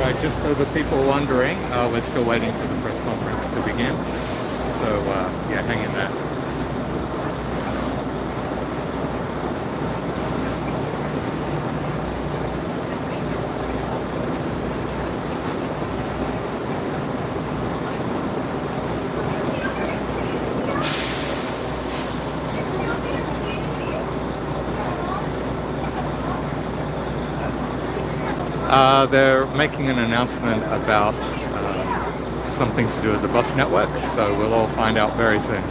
Right, just for the people wondering, we're still waiting for the press conference to begin. So, yeah, hang in there. They're making an announcement about something to do with the bus network, so we'll all find out very soon.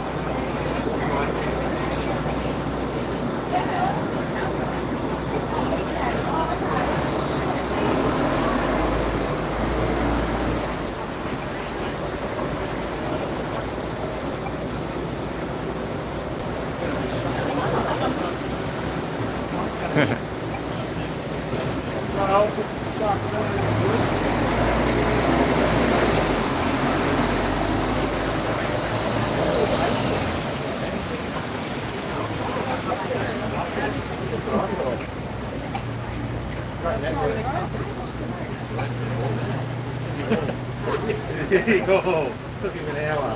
There you go. Took him an hour.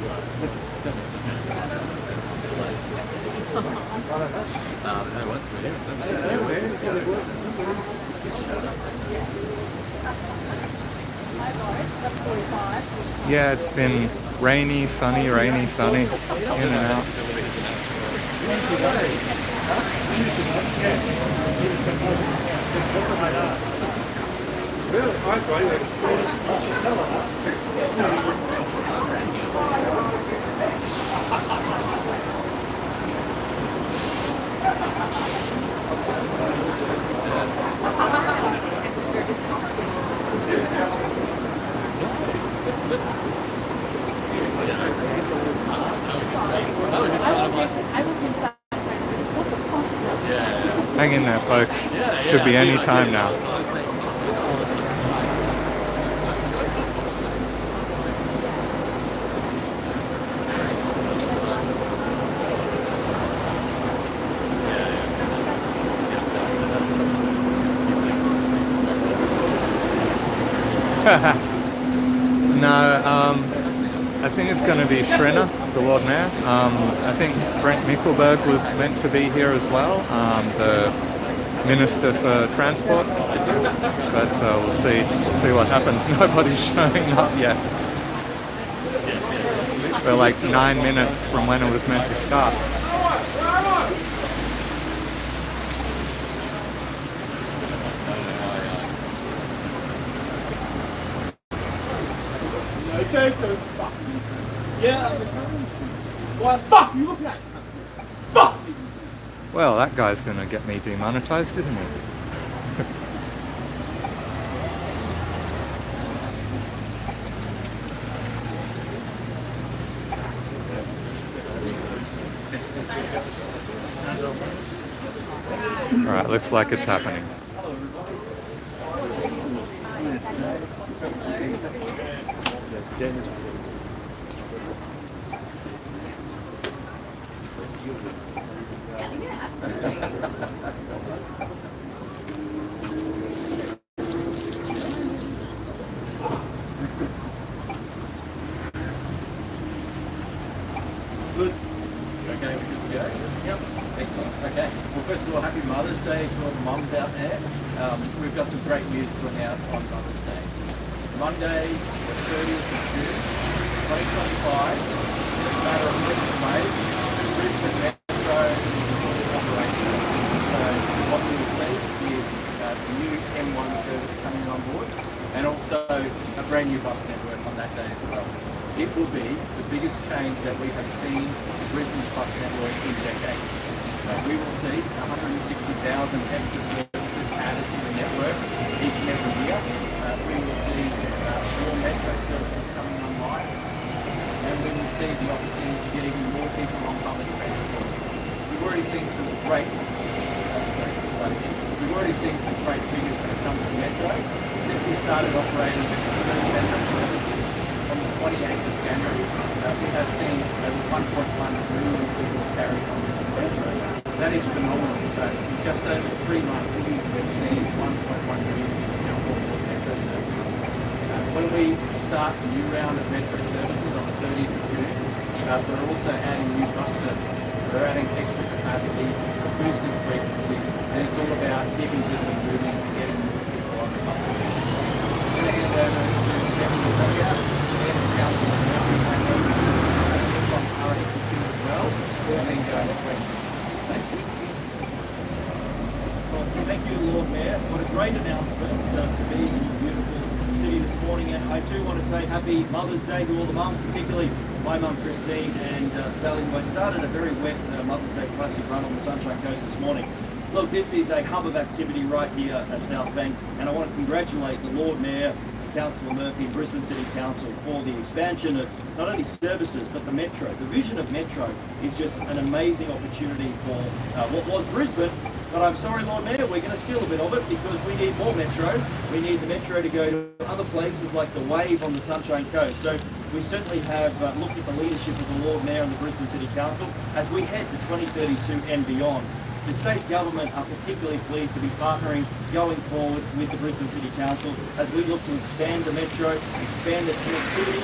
Yeah, it's been rainy, sunny, in and out. Hang in there, folks. Should be any time now. No, I think it's going to be Schrenner, the Lord Mayor. I think Brent Mickelberg was meant to be here as well, the Minister for Transport. But we'll see what happens. Nobody's showing up yet. We're like 9 minutes from when it was meant to start. Well, that guy's gonna get me demonetized, isn't he? Alright, looks like it's happening. Good. Okay, we're good to go? Yep. Excellent. Okay. Well, first of all, happy Mother's Day to all the mums out there. We've got some great news to announce on Mother's Day. Monday, the 30th of June, 2025, as a matter of weeks away, Brisbane Metro is operational. So what you will see is the new M1 service coming on board, and also a brand new bus network on that day as well. It will be the biggest change that we have seen in Brisbane's bus network in decades. We will see 160,000 extra services added to the network each and every year. We will see more metro services coming online, and we will see the opportunity to get even more people on public transport. We've already seen some great figures when it comes to metro. Since we started operating first metro services on the 28th of January, we have seen over 1.1 million people carried on this metro. That is phenomenal. In just over 3 months, we've seen 1.1 million people on board metro services. When we start the new round of metro services on the 30th of June, we're also adding new bus services. We're adding extra capacity, boosting frequencies, and it's all about keeping Brisbane moving and getting more people on the public transport. I'm going to hand over to Kevin Victoria, the head of council, and now we hand over from RSQ as well, and then go to questions. Thanks. Well, thank you, Lord Mayor. What a great announcement to be in the beautiful city this morning. And I do want to say happy Mother's Day to all the mums, particularly my mum Christine and Sally, who I started a very wet Mother's Day classic run on the Sunshine Coast this morning. Look, this is a hub of activity right here at South Bank, and I want to congratulate the Lord Mayor, Councillor Murphy, Brisbane City Council for the expansion of not only services but the metro. The vision of metro is just an amazing opportunity for what was Brisbane. But I'm sorry, Lord Mayor, we're going to steal a bit of it because we need more metro. We need the metro to go to other places like the Wave on the Sunshine Coast. So we certainly have looked at the leadership of the Lord Mayor and the Brisbane City Council as we head to 2032 and beyond. The state government are particularly pleased to be partnering going forward with the Brisbane City Council as we look to expand the metro, expand the connectivity.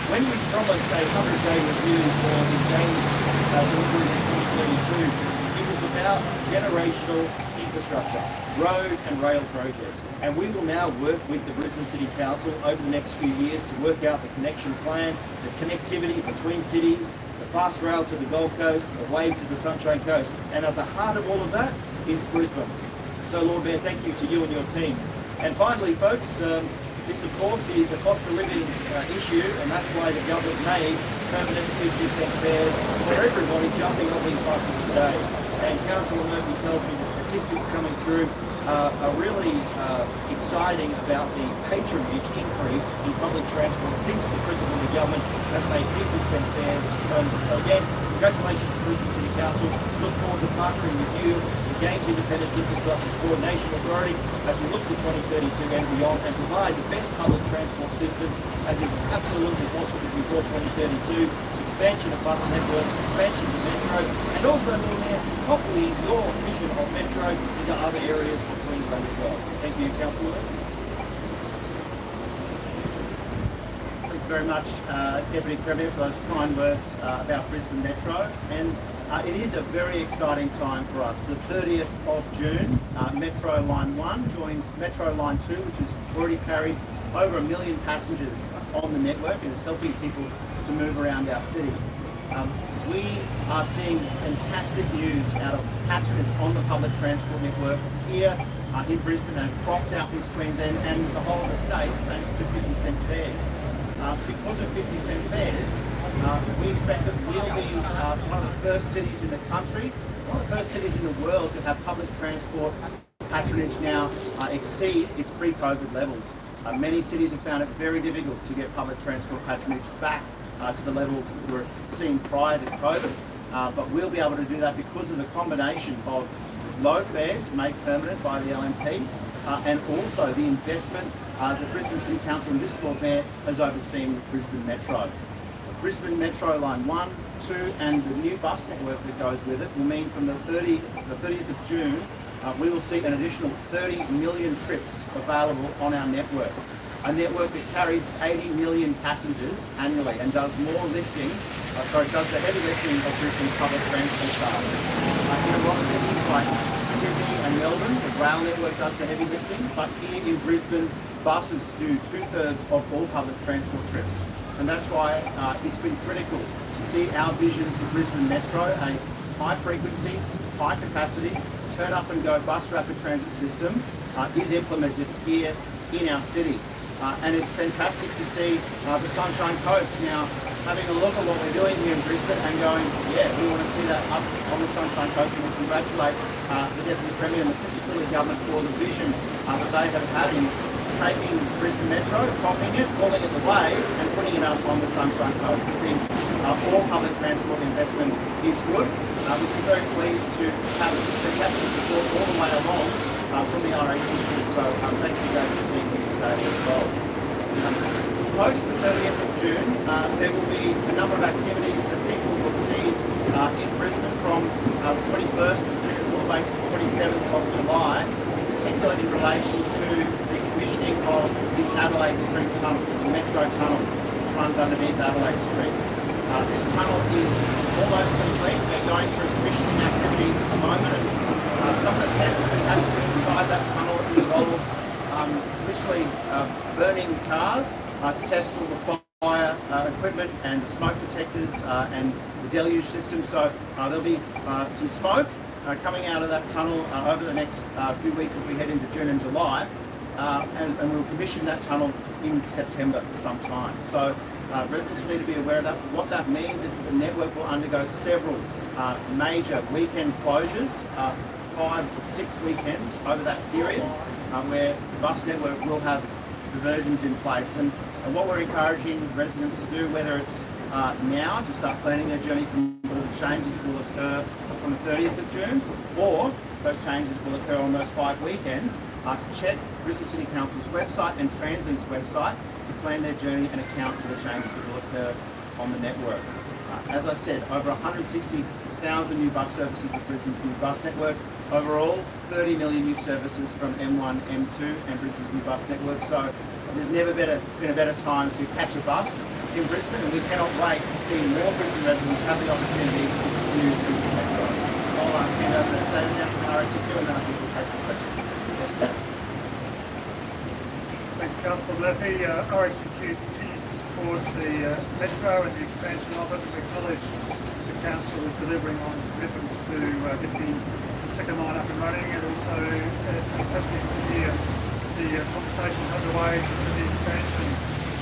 When we promised a 100-day review for the games delivery in 2032, it was about generational infrastructure, road and rail projects. And we will now work with the Brisbane City Council over the next few years to work out the connection plan, the connectivity between cities, the fast rail to the Gold Coast, the Wave to the Sunshine Coast. And at the heart of all of that is Brisbane. So Lord Mayor, thank you to you and your team. And finally, folks, this of course is a cost of living issue, and that's why the government made permanent 50-cent fares for everybody jumping on these buses today. And Councillor Murphy tells me the statistics coming through are really exciting about the patronage increase in public transport since the Brisbane government has made 50-cent fares permanent. So again, congratulations to the Brisbane City Council. Look forward to partnering with you, the Games Independent Infrastructure Coordination Authority, as we look to 2032 and beyond and provide the best public transport system as is absolutely possible before 2032. Expansion of bus networks, expansion of metro, and also copying your vision of metro into other areas of Queensland as well. Thank you, Councillor. Thank you very much, Deputy Premier, for those kind words about Brisbane Metro. And it is a very exciting time for us. The 30th of June, Metro Line 1 joins Metro Line 2, which has already carried over 1 million passengers on the network and is helping people to move around our city. We are seeing fantastic news out of patronage on the public transport network here in Brisbane and across South East Queensland and the whole of the state, thanks to 50-cent fares. Because of 50-cent fares, we expect that we'll be one of the first cities in the country, one of the first cities in the world to have public transport patronage now exceed its pre-COVID levels. Many cities have found it very difficult to get public transport patronage back to the levels that were seen prior to COVID, but we'll be able to do that because of the combination of low fares made permanent by the LNP and also the investment that Brisbane City Council and this Lord Mayor has overseen with Brisbane Metro. Brisbane Metro Line 1, 2 and the new bus network that goes with it will mean from the 30th of June we will see an additional 30 million trips available on our network. A network that carries 80 million passengers annually and does more lifting, does the heavy lifting of Brisbane's public transport staff. In a lot of cities like Sydney and Melbourne, the rail network does the heavy lifting, but here in Brisbane, buses do 2/3 of all public transport trips. And that's why it's been critical to see our vision for Brisbane Metro, a high frequency, high capacity, turn up and go bus rapid transit system is implemented here in our city. And it's fantastic to see the Sunshine Coast now having a look at what we're doing here in Brisbane and going, yeah, we want to see that up on the Sunshine Coast, and we congratulate the Deputy Premier and the particular government for the vision that they have had in taking Brisbane Metro, copying it, calling it the way, and putting it up on the Sunshine Coast. We think all public transport investment is good. We've been very pleased to have fantastic support all the way along from the RACQ, so thank you guys for being here today as well. Post the 30th of June, there will be a number of activities that people will see in Brisbane from the 21st of June all the way to the 27th of July, in particular in relation to the commissioning of the Adelaide Street Tunnel, the Metro Tunnel, which runs underneath Adelaide Street. This tunnel is almost complete. We're going through commissioning activities at the moment. Some of the tests we have to do inside that tunnel involve literally burning cars to test all the fire equipment and the smoke detectors and the deluge system. So there'll be some smoke coming out of that tunnel over the next few weeks as we head into June and July. And we'll commission that tunnel in September sometime. So residents need to be aware of that. What that means is that the network will undergo several major weekend closures, 5 or 6 weekends over that period, where the bus network will have diversions in place. And what we're encouraging residents to do, whether it's now to start planning their journey from all the changes that will occur from the 30th of June, or those changes will occur on those 5 weekends, to check Brisbane City Council's website and TransLink's website to plan their journey and account for the changes that will occur on the network. As I said, over 160,000 new bus services with Brisbane's new bus network. Overall, 30 million new services from M1, M2 and Brisbane's new bus network. So there's never been a better time to catch a bus in Brisbane, and we cannot wait to see more Brisbane residents have the opportunity to use Brisbane Metro. I'll hand over to David now from RACQ, and then I think we'll take some questions. Thanks, Councillor Murphy. RACQ continues to support the Metro and the expansion of it. We acknowledge the Council is delivering on its commitments to get the second line up and running, and also fantastic to hear the conversations underway for the expansion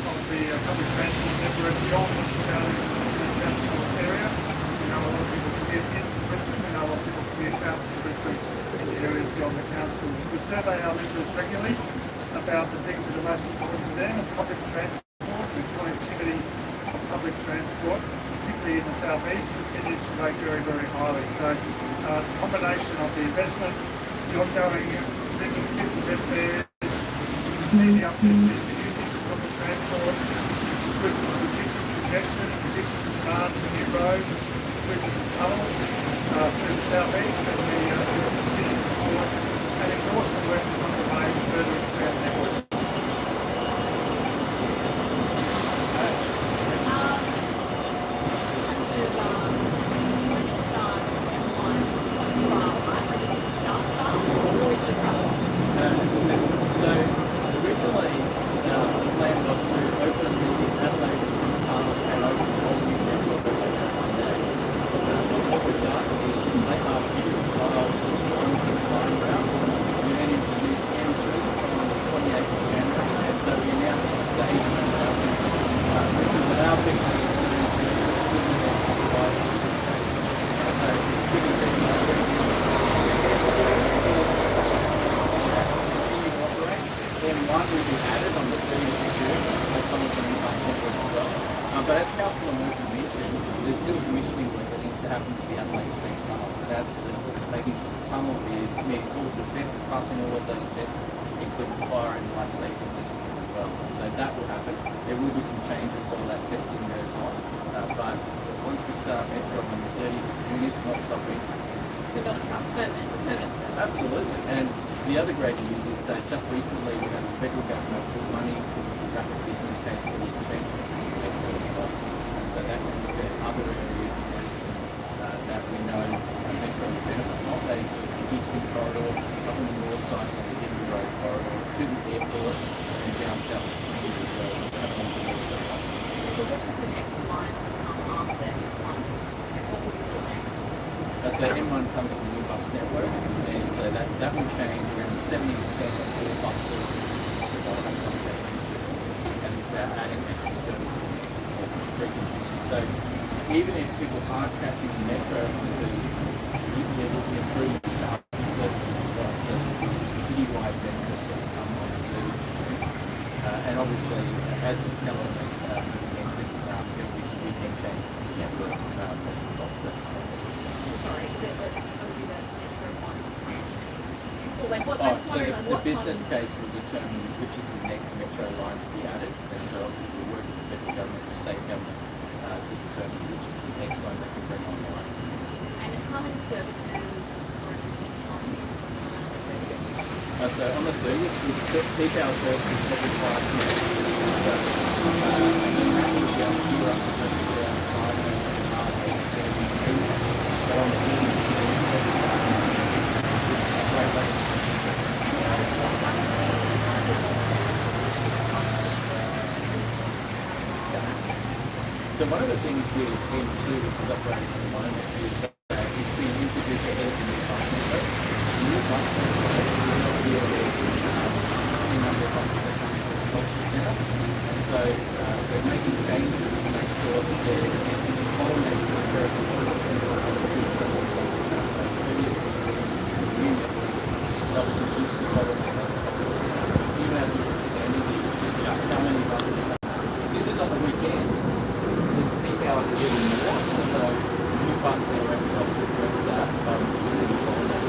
of the public transport network beyond the City Council area. We know a lot of people commute into Brisbane, we know a lot of people commute out to Brisbane in the areas beyond the council. We survey our members regularly about the things that are most important to them, and public transport, the connectivity of public transport, particularly in the southeast, continues to rate very, very highly. So the combination of the investment, the ongoing bringing 50% fares, the uptick in the usage of public transport, reducing congestion, reducing demand for new roads, including the tunnels through the southeast, and the continued support and endorsement work is underway to further expand the network. But as Councillor Murphy mentioned, there's still commissioning work that needs to happen to the Adelaide Street Tunnel. That's making sure the tunnel is meeting all of the tests, passing all of those tests, includes the fire and life safety systems as well. So that will happen. There will be some changes while that testing goes on. But once we start Metro on the 30th of June, it's not stopping. So got a permit. Absolutely. And the other great news is that just recently we had the federal government put money to the rapid business case for the expansion of the Metro as well. And so that can look at other areas in Brisbane that we know Metro will benefit from. That includes the Eastern Corridor, up on the north side of the Henry Road Corridor, to the airport, and down south to Sydney as well. So what is the next line after M1? What will be the next? So M1 comes from the new bus network, and so that will change around 70% of all bus services will have some changes, and it's about adding extra services for frequency. So even if people aren't catching the metro on the 30th, there will be improved services as well. So citywide benefits that will come on the 30th of June. And obviously, as Council mentioned, there will be some weekend changes in the network. Sorry, is it that it'll be that metro once? So like what, Oh, I'm just so wondering like the what business times- case will determine which is the next metro line to be added, and so obviously we're working with federal government, the state government, to determine which is the next one that can bring online. and how many services are on? So on the 30th, the peak hour service is probably 5 minutes. So, and then that will be able to queue up to around 5 minutes and a half, 8:30. But on the evening, so one of the things with M2, which is operating at the moment, is it's been introduced as a new bus network. The new bus network will be a number of buses that come into the culture centre. And so we're making changes to make sure that there's bottlenecks that occur at the culture centre are reduced at all culture centre. So 30th of June, that will reduce the bottleneck at the culture centre. Even as we're extending just how many buses come. This is on the weekend. The peak hours are really more, so the new bus network helps address that city bottleneck.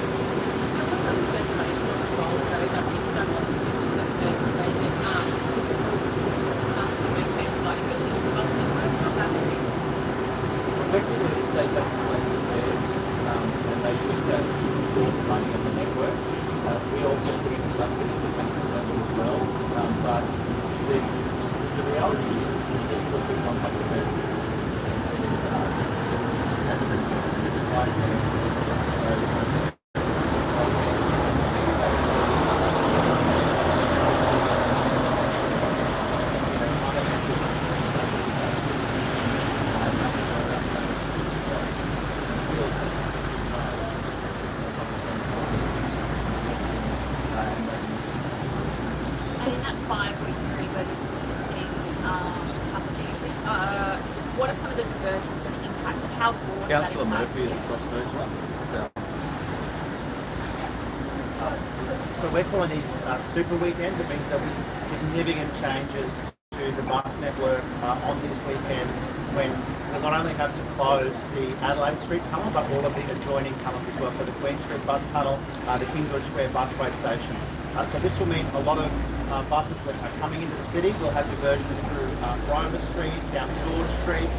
So what's some specifications of the role though that people don't want to do just like they can maintain reliability of the bus network? How's that working? Effectively, the state government runs affairs, and they use that to support the running of the network. We also put in subsidies to council level as well, but the reality is we need to look at one public benefits And in that 5-week period where this is testing happening, what are some of the diversions and impacts and how broad Councillor is that Murphy is impact? across those ones. So we're calling these super weekends. It means there'll be significant changes to the bus network on these weekends when we'll not only have to close the Adelaide Street tunnel but all of the adjoining tunnels as well. So the Queen Street bus tunnel, the Kingswood Square busway station. So this will mean a lot of buses that are coming into the city will have diversions through Roma Street, down George Street.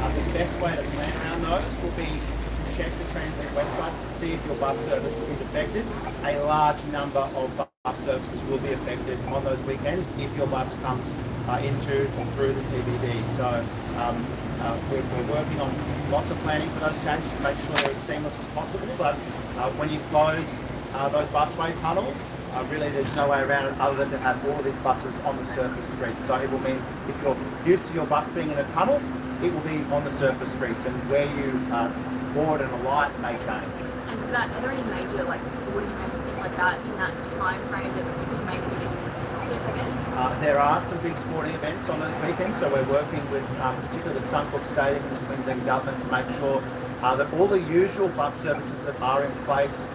The best way to plan around those will be to check the Transit website to see if your bus service is affected. A large number of bus services will be affected on those weekends if your bus comes into or through the CBD. So we're working on lots of planning for those changes to make sure they're as seamless as possible. But when you close those busway tunnels, really there's no way around it other than to have all of these buses on the surface streets. So it will mean if you're used to your bus being in a tunnel, it will be on the surface streets, and where you board and alight may change. And are there any major like sporting events, things like that, in that time frame that could make a big conflict, I guess? There are some big sporting events on those weekends, so we're working with particularly the Suncorp Stadium and the Queensland Government to make sure that all the usual bus services that are in place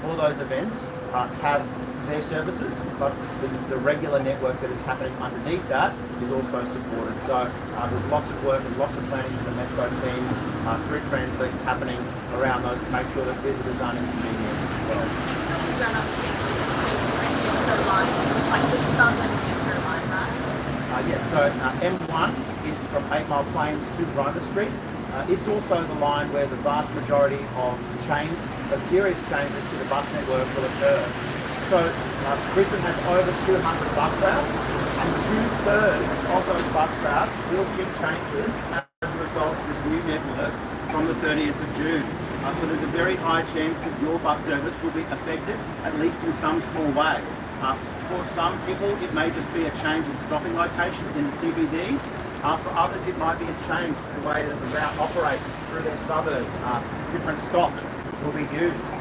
for those events have their services, but the regular network that is happening underneath that is also supported. So there's lots of work and lots of planning for the Metro team through Translink happening around those to make sure that visitors aren't inconvenienced as well. Yes, so M1 is from 8 Mile Plains to Roma Street. It's also the line where the vast majority of serious changes to the bus network will occur. So Brisbane has over 200 bus routes, and 2/3 of those bus routes will see changes as a result of this new network from the 30th of June. So there's a very high chance that your bus service will be affected, at least in some small way. For some people, it may just be a change in stopping location in the CBD. For others, it might be a change to the way that the route operates through their suburb. Different stops will be used.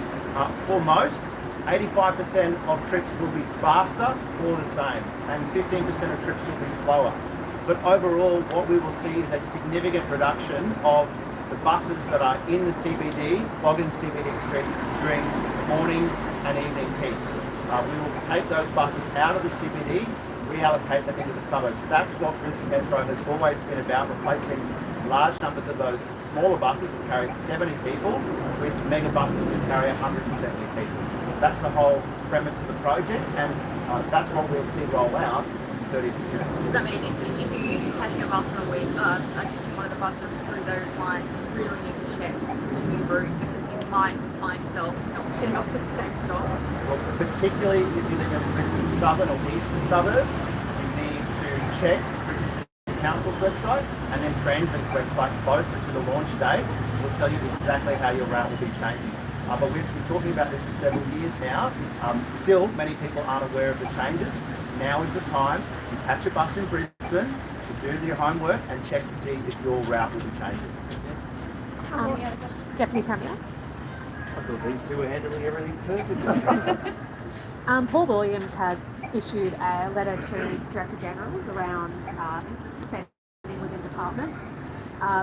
For most, 85% of trips will be faster or the same, and 15% of trips will be slower. but overall what we will see is a significant reduction of the buses that are in the CBD, clogging CBD streets during morning and evening peaks. We will take those buses out of the CBD, reallocate them into the suburbs. That's what Brisbane Metro has always been about, replacing large numbers of those smaller buses that carry 70 people with mega buses that carry 170 people. That's the whole premise of the project, and that's what we'll see roll out on 30th of June. Does that mean if you used to catching a bus on a week, one of the buses through those lines, you really need to check the new route because you might find yourself not getting off at the same stop? Well, particularly if you live in Brisbane southern or eastern suburbs, you need to check Brisbane City Council's website and then Translit's website closer to the launch date. Will tell you exactly how your route will be changing. But we've been talking about this for several years now. Still, many people aren't aware of the changes. Now is the time to catch a bus in Brisbane, to do your homework and check to see if your route will be changing. Deputy Premier. I thought these two were handling everything perfectly. Paul Williams has issued a letter to Director Generals around spending within departments,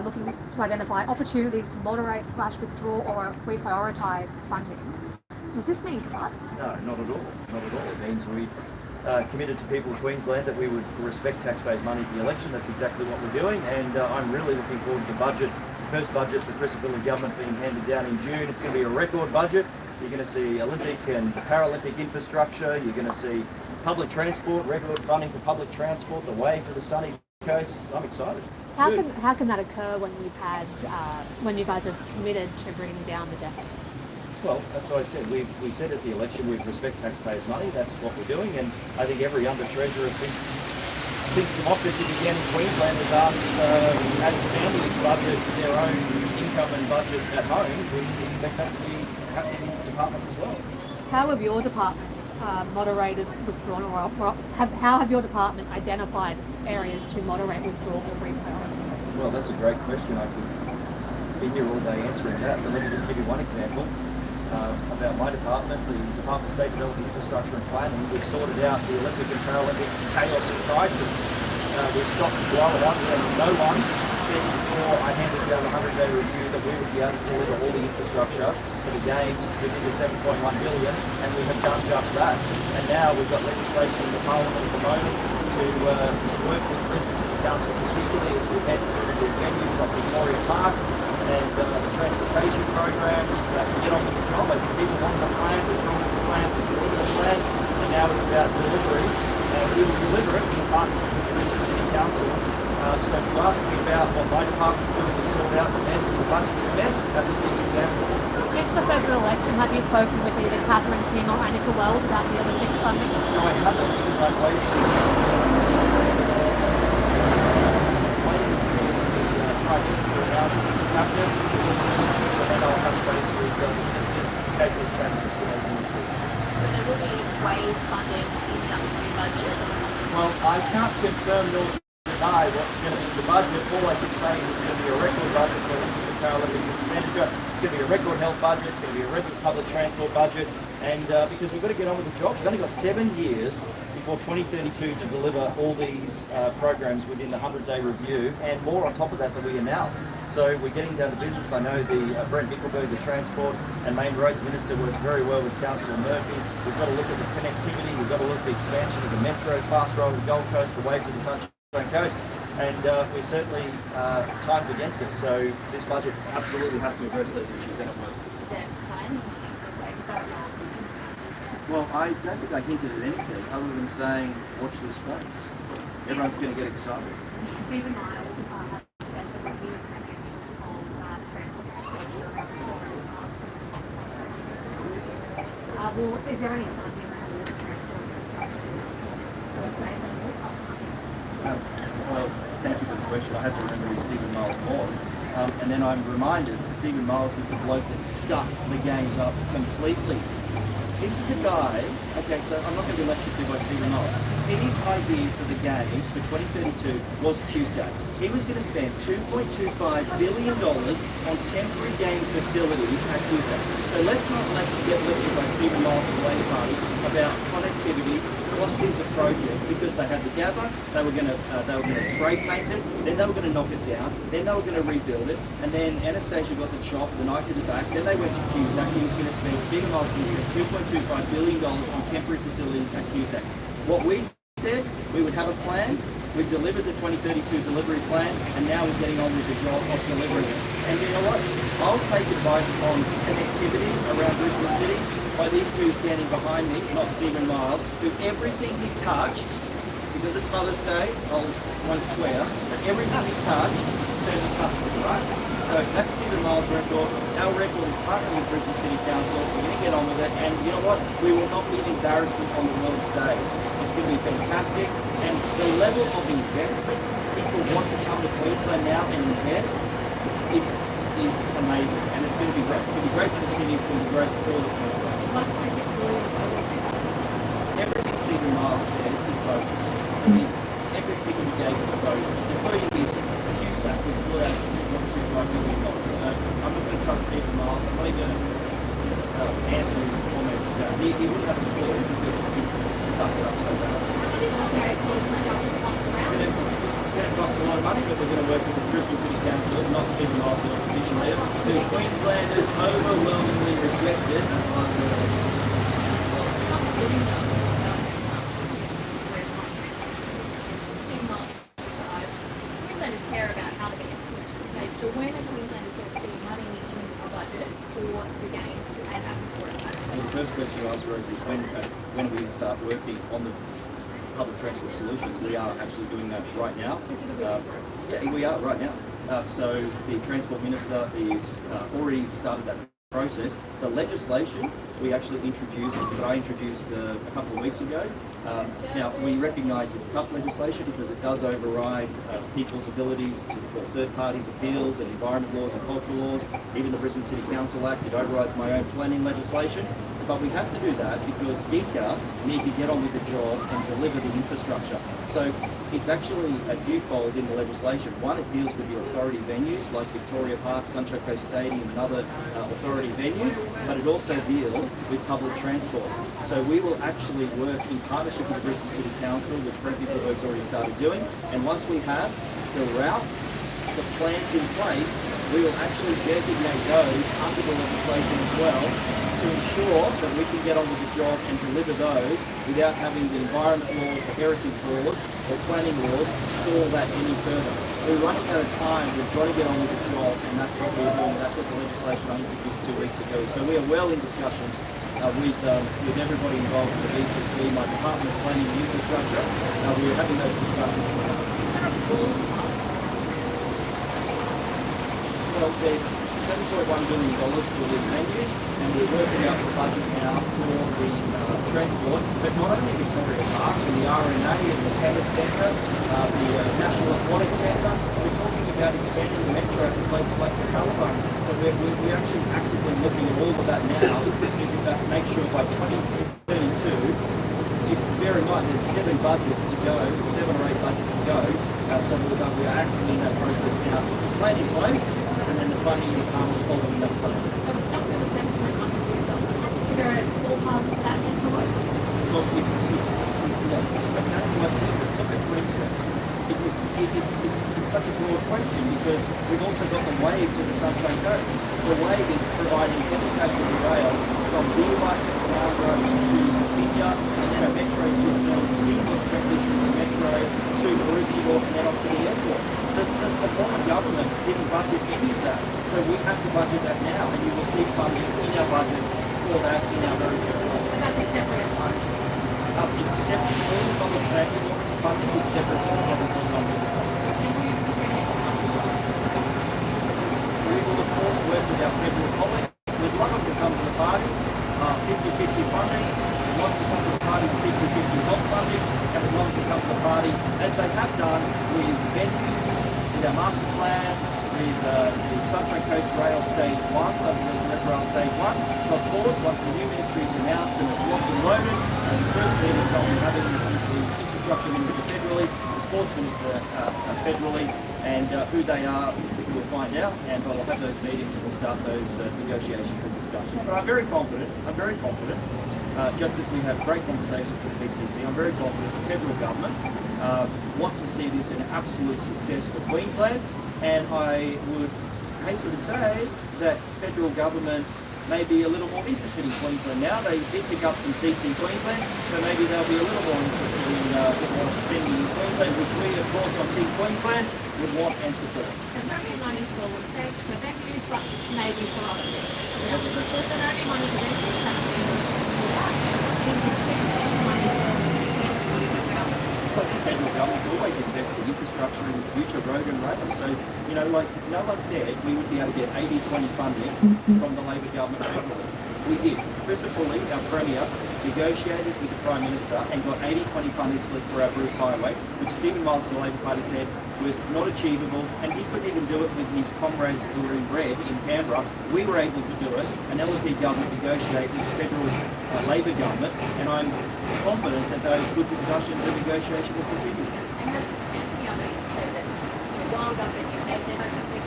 looking to identify opportunities to moderate/withdraw or reprioritise funding. Does this mean cuts? No, not at all. Not at all. It means we committed to people of Queensland that we would respect taxpayers' money at the election. That's exactly what we're doing, and I'm really looking forward to the budget. The first budget, the Brisbane government being handed down in June. It's going to be a record budget. You're going to see Olympic and Paralympic infrastructure. You're going to see public transport, record funding for public transport, the way for the sunny coast. I'm excited. How can that occur when when you guys have committed to bringing down the deficit? Well, that's what I said. We said at the election we'd respect taxpayers' money. That's what we're doing, and I think every under-treasurer since democracy began in Queensland has asked, as families budget their own income and budget at home, we expect that to be happening in departments as well. How have your departments moderated withdrawal, or how have your departments identified areas to moderate withdrawal or reprioritize? Well, that's a great question. I could be here all day answering that, but let me just give you one example. About my department, the Department of State Development, Infrastructure and Planning. We've sorted out the Olympic and Paralympic chaos and crisis. We've stopped the blow it up, and no one said before I handed down the 100-day review that we would be able to deliver all the infrastructure for the Games within the 7.1 billion, and we have done just that. And now we've got legislation in the Parliament at the moment to work with Brisbane City Council, particularly as we head to the venues like Victoria Park and the transportation programs to get on with the job. I think people wanted a plan, we promised the plan, we delivered the plan, and now it's about delivery, and we will deliver it in partnership with the Brisbane City Council. So if you ask me about what my department's doing to sort out the mess and the budgetary mess, that's a big example. Since the federal election, have you spoken with either Catherine King or Annika Wells about the Olympics funding? No, I haven't, because I'm waiting for the Prime Minister to announce it to the Cabinet, with the ministers, and then I'll touch base with the ministers in case there's challenges to those ministers. So there will be wage funding in the upcoming budget? Well, I can't confirm nor deny what's going to be the budget. All I can say is it's going to be a record budget for the Paralympic expenditure. It's going to be a record health budget. It's going to be a record public transport budget. And because we've got to get on with the job, we've only got 7 years before 2032 to deliver all these programs within the 100-day review, and more on top of that we announced. So we're getting down to business. I know the Brent Nickelberg, the Transport and Main Roads Minister, worked very well with Councillor Murphy. We've got to look at the connectivity. We've got to look at the expansion of the metro, fast road, the Gold Coast, the way to the Sunshine Coast. And we certainly time's against it. So this budget absolutely has to address those issues, and it will. Is there time? Well, I don't think I hinted at anything other than saying, watch this space. Everyone's going to get excited. Stephen Miles has said that he is on transportation. Is there any Well, thank you for the question. I had to remember who Stephen Miles was. And then I'm reminded that Stephen Miles was the bloke that stuck the games up completely This is a guy, okay, so I'm not going to be lectured to by Stephen Miles. His idea for the games for 2032 was QSAC. He was going to spend $2.25 billion on temporary game facilities at QSAC. So let's not get lectured by Stephen Miles at the later party about connectivity, costings of projects, because they had the GABA, they were going to spray paint it, then they were going to knock it down, then they were going to rebuild it, and then Anastasia got the chop, the knife in the back, then they went to QSAC. He was going to spend, Stephen Miles was going to spend $2.25 billion on temporary facilities at QSAC. What we said, we would have a plan. We delivered the 2032 delivery plan, and now we're getting on with the job of delivering it. And you know what? I'll take advice on connectivity around Brisbane City by these two standing behind me, not Stephen Miles, who everything he touched, because it's Mother's Day, won't swear, but everything he touched turned to custard, right? So that's Stephen Miles' record. Our record is partnering with Brisbane City Council. We're going to get on with it, and you know what? We will not be an embarrassment on the world stage. It's going to be fantastic, and the level of investment people want to come to Queensland now and invest is amazing, and it's going to be great. It's going to be great for the city. It's going to be great for all of Queensland. Everything Stephen Miles says is bogus. Everything he gave is bogus, including his QSAC, which blew out to $2.25 billion. So I'm not going to trust Stephen Miles. I'm not even going to answer his comments. He wouldn't have a clue because he stuck it up so bad. It's going to cost a lot of money, but we're going to work with the Brisbane City Council, not Stephen Miles, the opposition leader, who Queenslanders overwhelmingly rejected at the last level. Queenslanders care about how they get to it. Okay, so when are Queenslanders going to see money in a budget for the games to add up for it? Well, the first question you asked, Rose, is when are we going to start working on the public transport solutions? We are actually doing that right now. Yeah, we are right now. So the Transport Minister is already started that process. The legislation we actually introduced, that I introduced a couple of weeks ago. Now, we recognise it's tough legislation because it does override people's abilities for third parties' appeals and environment laws and cultural laws. Even the Brisbane City Council Act, it overrides my own planning legislation. But we have to do that because GECA need to get on with the job and deliver the infrastructure. So it's actually a fewfold in the legislation. One, it deals with the authority venues like Victoria Park, Sunshine Coast Stadium and other authority venues, but it also deals with public transport. So we will actually work in partnership with the Brisbane City Council, which Brent Nickelberg's already started doing, and once we have the routes, the plans in place, we will actually designate those under the legislation as well to ensure that we can get on with the job and deliver those without having the environment laws, the heritage laws, or planning laws stall that any further. We're running out of time, we've got to get on with the job, and that's what we're doing, that's what the legislation I introduced 2 weeks ago. So we are well in discussions with everybody involved in the BCC, my Department of Planning and Infrastructure. We're having those discussions now. Well, there's $7.1 billion for the venues, and we're working out the budget now for the transport, but not only Victoria Park and the RNA and the tennis centre, the National Aquatic Centre. We're talking about expanding the metro to places like the Caliban. So we're actually actively looking at all of that now to make sure by 2032, bear in mind there's 7 budgets to go, 7 or 8 budgets to go, so we are actively in that process now. The plan in place, and then the funding will come following that plan. Look, it's lots. Okay, look at for instance, it's such a broad question because we've also got the wave to the Sunshine Coast. The wave is providing heavy passenger rail from Beerwhite to Cloudrow to Tinya, and then a metro system, seamless transition from metro to Maroochydore and then up to the airport. The former government didn't budget any of that, so we have to budget that now, and you will see funding in our budget for that in our very first budget. It's separate. All the public transport funding is separate to the $7.1 billion. We will of course work with our federal colleagues. We'd love them to come to the party, 50-50 funding. We'd love to come to the party with 50-50 health funding, and we'd love to come to the party, as they have done with venues, with our master plans, with the Sunshine Coast Rail Stage 1, Southern Metro Rail Stage 1, time. So of course, once the new ministry is announced and it's locked and loaded, the first meetings I'll be having is with the infrastructure minister federally, the sports minister federally, and who they are we'll find out, and I'll have those meetings and we'll start those negotiations and discussions. But I'm very confident, just as we have great conversations with the BCC, I'm very confident the federal government want to see this an absolute success for Queensland, and I would hasten to say that federal government may be a little more interested in Queensland now. They did pick up some seats in Queensland, so maybe they'll be a little more interested in a bit more spending in Queensland, which we, of course, on Team Queensland would want and support. And only money for revenues, but maybe for other things. What was that, sorry? But only money for revenues, But the federal government's always invested in infrastructure in the future, road and rail. So, you know, like no one said we would be able to get 80-20 funding from the Labor government federally. We did. Christopher Pulley, our Premier, negotiated with the Prime Minister and got 80-20 funding split for our Bruce Highway, which Stephen Miles of the Labor Party said was not achievable, and he couldn't even do it with his comrades who were in red in Canberra. We were able to do it. An LNP government negotiated with the federal Labor government, and I'm confident that those good discussions and negotiation will continue. and that's, you know, they say that, while government, they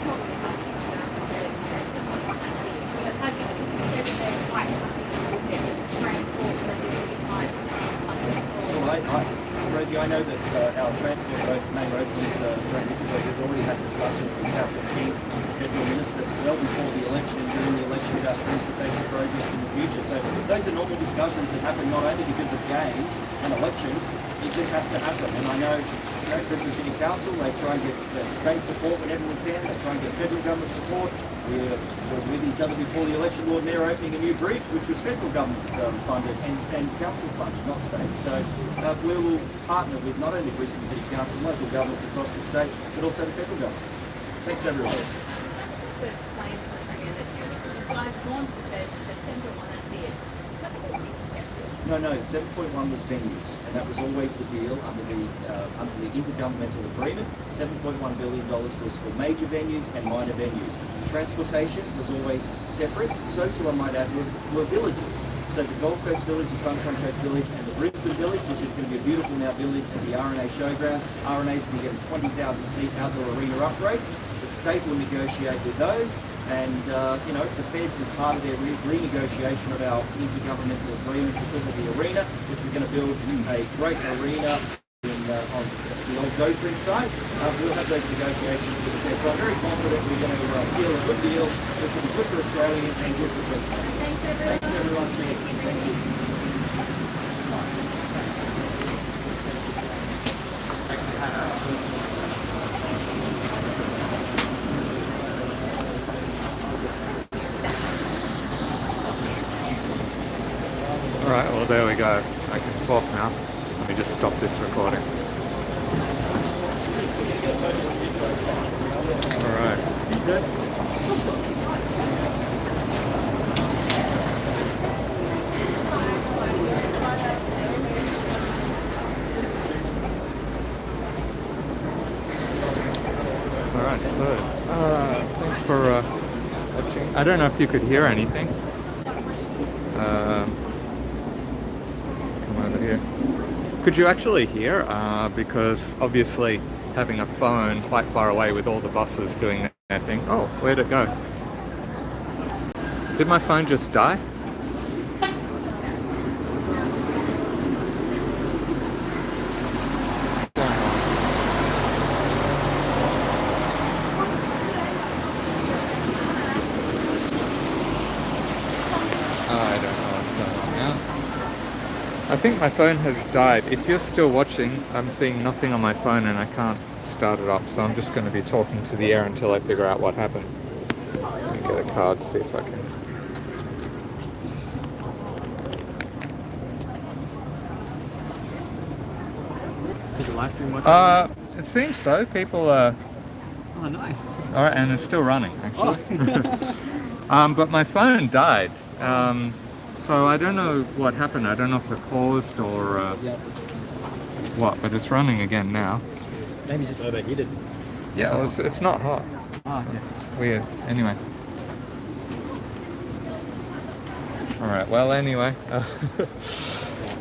probably have necessarily someone actually, has you said that they're quite happy to get transport for this time. Well, Rosie, I know that our transport main roads minister, Brent Nicholberg, has already had discussions with Capital King, the federal minister, well before the election and during the election about transportation projects in the future. So those are normal discussions that happen not only because of games and elections, it just has to happen. And I know, Brisbane City Council, they try and get state support whenever we can, they try and get federal government support. We're with each other before the election, Lord Mayor opening a new bridge, which was federal government funded and council funded, not state. So we will partner with not only Brisbane City Council, local governments across the state, but also the federal government. Thanks everyone. Good plan for the Premier that you guys launched the first September one, that's it. Is that what we accepted? No, 7.1 was venues, and that was always the deal under the intergovernmental agreement. $7.1 billion was for major venues and minor venues. Transportation was always separate. So too, I might add, were villages. So the Gold Coast Village, the Sunshine Coast Village, and the Brisbane Village, which is going to be a beautiful now village at the RNA Showgrounds. RNA is going to get a 20,000 seat outdoor arena upgrade. The state will negotiate with those. And, the feds, as part of their renegotiation of our intergovernmental agreement because of the arena, which we're going to build a great arena on the old Goathree site, we'll have those negotiations with the feds. So I'm very confident we're going to seal a good deal, which will be good for Australians and good for Queensland. Thanks everyone. Thank you. Alright, well there we go. I can talk now. Let me just stop this recording. Alright. Alright, so thanks for watching. I don't know if you could hear anything. Come over here. Could you actually hear? Because obviously having a phone quite far away with all the buses doing their thing. Oh, where'd it go? Did my phone just die? I think my phone has died. If you're still watching, I'm seeing nothing on my phone and I can't start it up, so I'm just going to be talking to the air until I figure out what happened. Let me get a card, see if I can. Did the live stream work? It seems so. People are... Oh, nice. Alright, and it's still running, actually. But my phone died. So I don't know what happened. I don't know if it paused or what, but it's running again now. Maybe just overheated. Yeah, it's not hot. Ah, yeah. Weird. Anyway. All right. Well, anyway,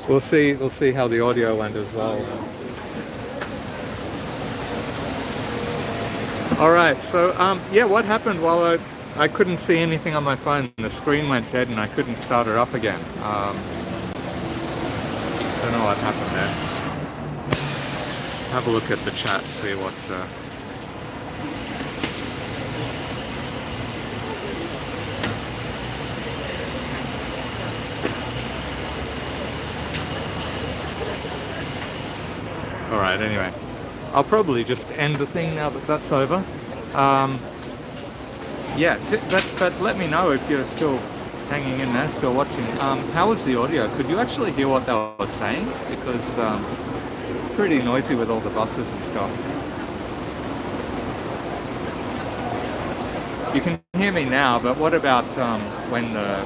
we'll see how the audio went as well. All right. So yeah, what happened while I couldn't see anything on my phone. The screen went dead and I couldn't start it up again. Don't know what happened there. Have a look at the chat, see what's. Alright, anyway. I'll probably just end the thing now that that's over. Yeah, but let me know if you're still hanging in there, still watching. How was the audio? Could you actually hear what they were saying? Because it's pretty noisy with all the buses and stuff. You can hear me now, but what about when the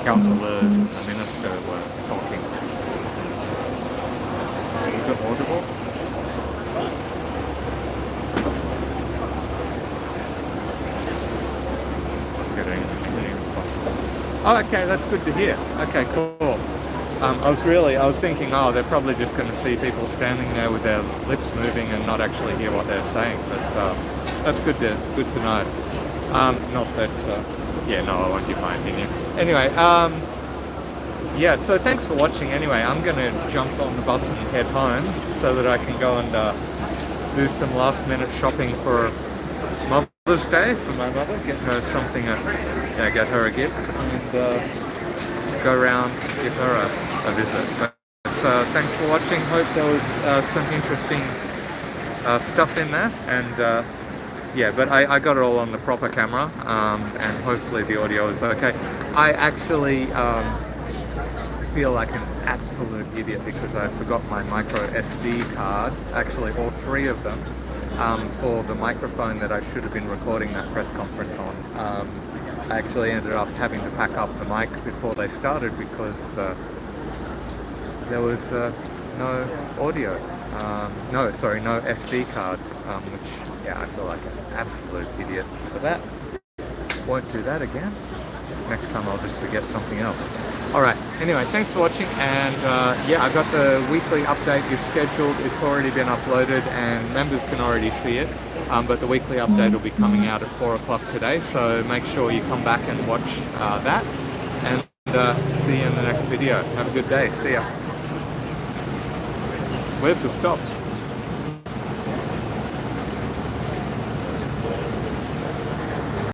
councillors and the minister were talking? Is it audible? Oh, okay, that's good to hear. Okay, cool. I was thinking, oh, they're probably just going to see people standing there with their lips moving and not actually hear what they're saying. But that's good to know. Not that, yeah, no, I won't give my opinion. Anyway, yeah, so thanks for watching anyway. I'm going to jump on the bus and head home so that I can go and do some last minute shopping for Mother's Day for my mother, get her something, get her a gift and go around, give her a visit. But thanks for watching. Hope there was some interesting stuff in there, and yeah, but I got it all on the proper camera, and hopefully the audio is okay. I actually feel like an absolute idiot because I forgot my micro SD card, actually all three of them, for the microphone that I should have been recording that press conference on. I actually ended up having to pack up the mic before they started because there was no audio. No SD card, which, yeah, I feel like an absolute idiot for that. Won't do that again. Next time I'll just forget something else. Alright, anyway, thanks for watching, and yeah, I got the weekly update is scheduled. It's already been uploaded and members can already see it, but the weekly update will be coming out at 4 o'clock today, so make sure you come back and watch that, and see you in the next video. Have a good day. See ya. Where's the stop?